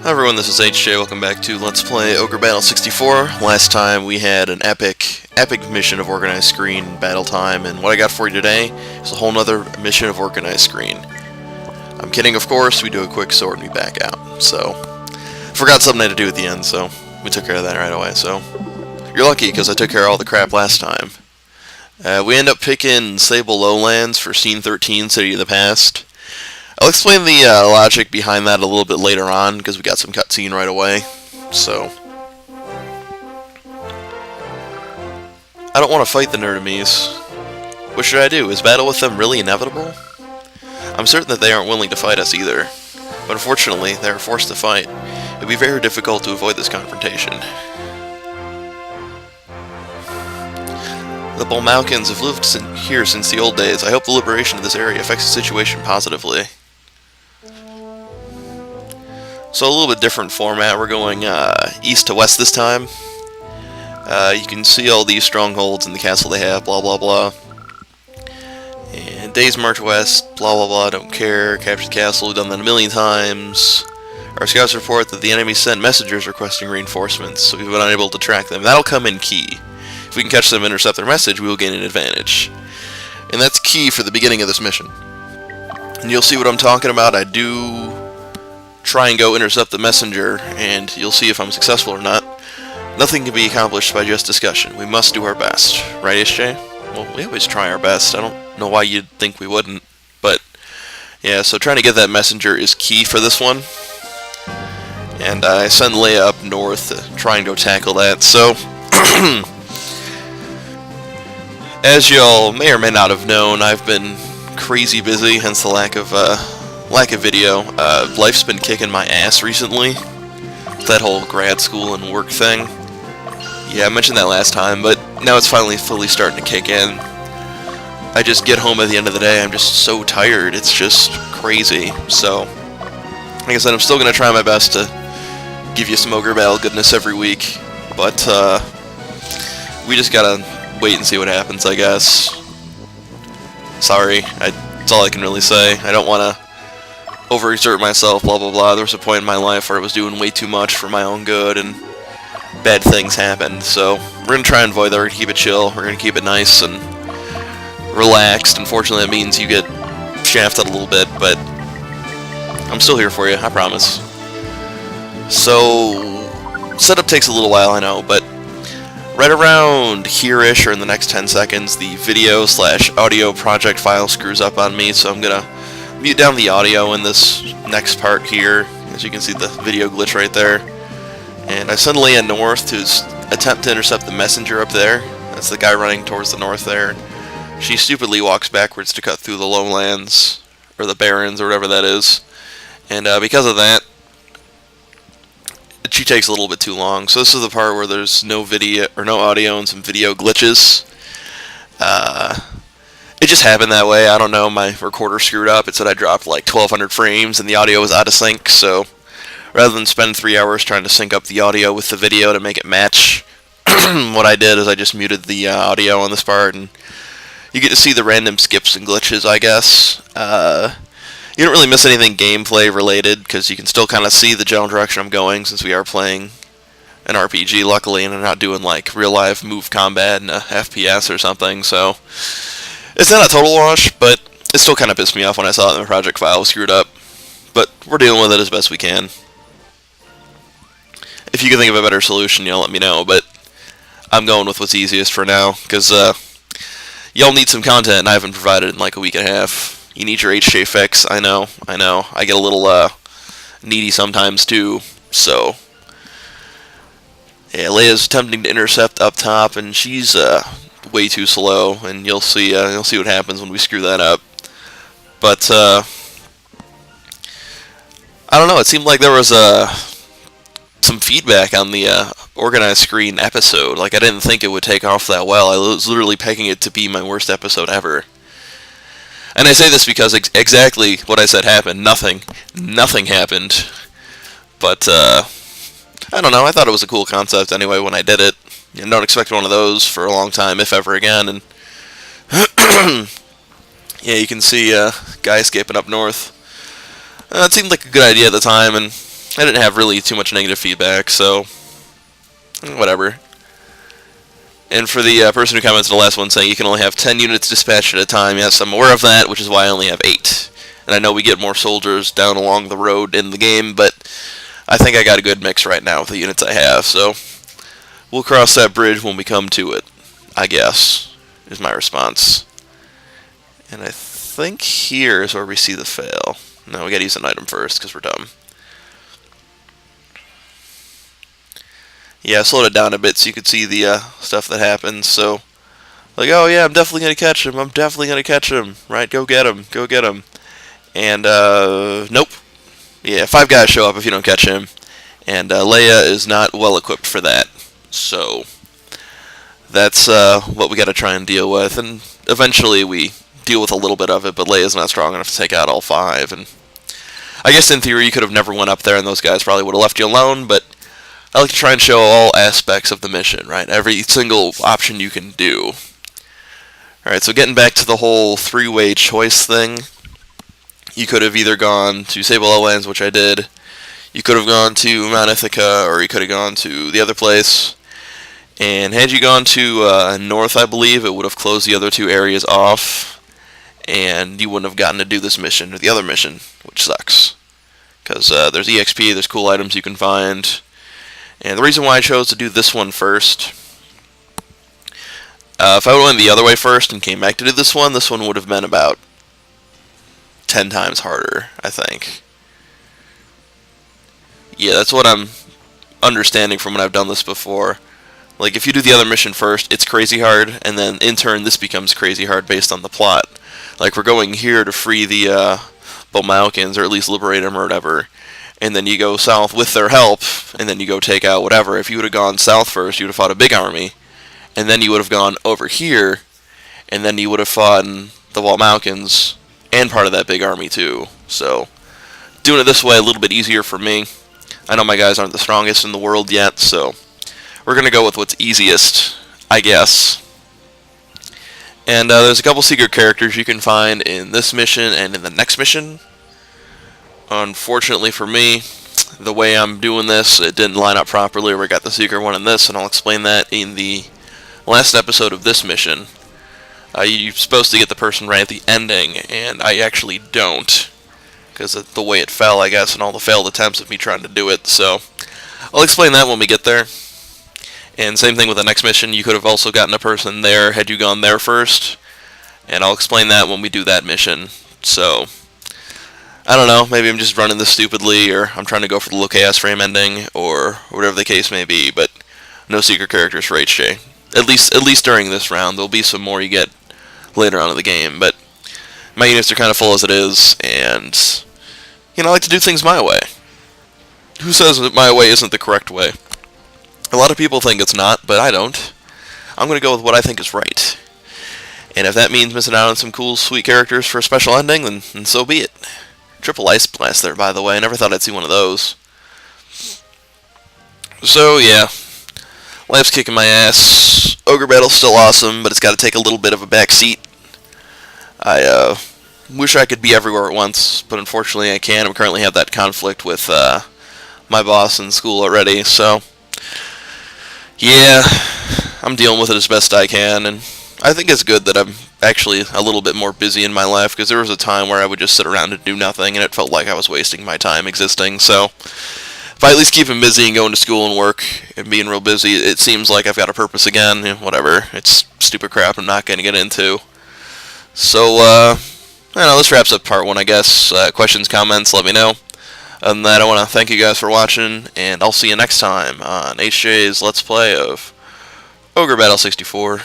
Hi everyone, this is HJ. Welcome back to Let's Play Ogre Battle 64. Last time we had an epic mission of Organized Screen Battle Time, and what I got for you today is a whole nother mission of Organized Screen. I'm kidding, of course. We do a quick sword and we back out. So, forgot something I had to do at the end, so we took care of that right away. So, you're lucky because I took care of all the crap last time. We end up picking Sable Lowlands for Scene 13, City of the Past. I'll explain the logic behind that a little bit later on, because we got some cutscene right away. So, I don't want to fight the Nerdamies. What should I do? Is battle with them really inevitable? I'm certain that they aren't willing to fight us either, but unfortunately, they are forced to fight. It would be very difficult to avoid this confrontation. The Bulmalkins have lived here since the old days. I hope the liberation of this area affects the situation positively. So a little bit different format. We're going east to west this time. You can see all these strongholds in the castle they have, blah blah blah. And days march west, blah blah blah, don't care, capture the castle, we've done that a million times. Our scouts report that the enemy sent messengers requesting reinforcements, so we've been unable to track them. That'll come in key. If we can catch them and intercept their message, we will gain an advantage. And that's key for the beginning of this mission. And you'll see what I'm talking about. I do try and go intercept the messenger, and you'll see if I'm successful or not. Nothing can be accomplished by just discussion. We must do our best. Right, SJ? Well, we always try our best. I don't know why you'd think we wouldn't. But, yeah, so trying to get that messenger is key for this one. And I send Leia up north to try and go tackle that. So, as y'all may or may not have known, I've been crazy busy, hence the lack of video. Life's been kicking my ass recently. That whole grad school and work thing. Yeah, I mentioned that last time, but now it's finally fully starting to kick in. I just get home at the end of the day, I'm just so tired, it's just crazy. So, like I said, I'm still going to try my best to give you some Ogre Battle goodness every week, but we just gotta wait and see what happens, I guess. Sorry, that's all I can really say. I don't want to overexert myself, blah blah blah. There was a point in my life where I was doing way too much for my own good, and bad things happened. So we're going to try and avoid that. We're going to keep it chill. We're going to keep it nice and relaxed. Unfortunately, that means you get shafted a little bit, but I'm still here for you, I promise. So, setup takes a little while, I know, but right around here-ish, or in the next 10 seconds, the video/audio project file screws up on me, so I'm going to mute down the audio in this next part here. As you can see, the video glitch right there. And I send Leia north to attempt to intercept the messenger up there. That's the guy running towards the north there. She stupidly walks backwards to cut through the lowlands, or the barrens, or whatever that is. And because of that, she takes a little bit too long. So this is the part where there's no video, or no audio, and some video glitches. It just happened that way. I don't know, my recorder screwed up. It said I dropped like 1200 frames and the audio was out of sync, so rather than spend 3 hours trying to sync up the audio with the video to make it match, what I did is I just muted the audio on this part, and you get to see the random skips and glitches, I guess. You don't really miss anything gameplay related, because you can still kind of see the general direction I'm going, since we are playing an RPG, luckily, and I'm not doing like real life move combat in a FPS or something, so it's not a total wash, but it still kind of pissed me off when I saw it in the project file was screwed up. But we're dealing with it as best we can. If you can think of a better solution, let me know, but I'm going with what's easiest for now, because y'all need some content, and I haven't provided in like a week and a half. You need your HJ fix, I know. I get a little needy sometimes too, so yeah, Leia's attempting to intercept up top, and she's way too slow, and you'll see what happens when we screw that up. But I don't know, it seemed like there was some feedback on the Organized Screen episode. Like, I didn't think it would take off that well. I was literally pegging it to be my worst episode ever. And I say this because exactly what I said happened. Nothing happened. But I don't know, I thought it was a cool concept anyway when I did it. Don't expect one of those for a long time, if ever again. And yeah, you can see a guy escaping up north. It seemed like a good idea at the time, and I didn't have really too much negative feedback, so whatever. And for the person who commented the last one saying you can only have 10 units dispatched at a time, yes, I'm aware of that, which is why I only have 8. And I know we get more soldiers down along the road in the game, but I think I got a good mix right now with the units I have, so we'll cross that bridge when we come to it, I guess, is my response. And I think here is where we see the fail. No, we gotta use an item first, because we're dumb. Yeah, I slowed it down a bit so you could see the stuff that happens, so like, oh yeah, I'm definitely gonna catch him, right, go get him, and nope. Yeah, 5 guys show up if you don't catch him, and Leia is not well equipped for that, so that's what we gotta try and deal with, and eventually we deal with a little bit of it, but Leia's not strong enough to take out all 5, and I guess in theory you could have never went up there and those guys probably would have left you alone, but I like to try and show all aspects of the mission, right? Every single option you can do. Alright, so getting back to the whole 3-way choice thing, you could have either gone to Sable Lowlands, which I did, you could have gone to Mount Ithaca, or you could have gone to the other place, and had you gone to North, I believe, it would have closed the other 2 areas off, and you wouldn't have gotten to do this mission or the other mission, which sucks. Because there's EXP, there's cool items you can find. And the reason why I chose to do this one first, if I went the other way first and came back to do this one would have been about 10 times harder, I think. Yeah, that's what I'm understanding from when I've done this before. Like, if you do the other mission first, it's crazy hard, and then in turn this becomes crazy hard based on the plot. Like, we're going here to free the Bomalkans, or at least liberate them or whatever, and then you go south with their help, and then you go take out whatever. If you would have gone south first, you would have fought a big army, and then you would have gone over here, and then you would have fought the Bomalkans, and part of that big army too. So, doing it this way a little bit easier for me. I know my guys aren't the strongest in the world yet, so we're going to go with what's easiest, I guess. And there's a couple secret characters you can find in this mission and in the next mission. Unfortunately for me, the way I'm doing this, it didn't line up properly, or I got the secret one in this, and I'll explain that in the last episode of this mission. You're supposed to get the person right at the ending, and I actually don't, because of the way it fell, I guess, and all the failed attempts of me trying to do it, so I'll explain that when we get there. And same thing with the next mission, you could have also gotten a person there had you gone there first, and I'll explain that when we do that mission, so I don't know, maybe I'm just running this stupidly, or I'm trying to go for the low chaos frame ending, or whatever the case may be, but no secret characters for HJ. At least during this round. There'll be some more you get later on in the game, but my units are kind of full as it is, and, you know, I like to do things my way. Who says that my way isn't the correct way? A lot of people think it's not, but I don't. I'm going to go with what I think is right. And if that means missing out on some cool, sweet characters for a special ending, then so be it. Triple Ice Blast there, by the way. I never thought I'd see one of those. So, yeah. Life's kicking my ass. Ogre Battle's still awesome, but it's got to take a little bit of a back seat. I wish I could be everywhere at once, but unfortunately I can't. I currently have that conflict with my boss in school already, so yeah, I'm dealing with it as best I can, and I think it's good that I'm actually a little bit more busy in my life, because there was a time where I would just sit around and do nothing, and it felt like I was wasting my time existing, so if I at least keep him busy and going to school and work and being real busy, it seems like I've got a purpose again. You know, whatever, it's stupid crap I'm not going to get into. So, I don't know, this wraps up part 1, I guess. Questions, comments, let me know. Other than that, I want to thank you guys for watching, and I'll see you next time on HJ's Let's Play of Ogre Battle 64.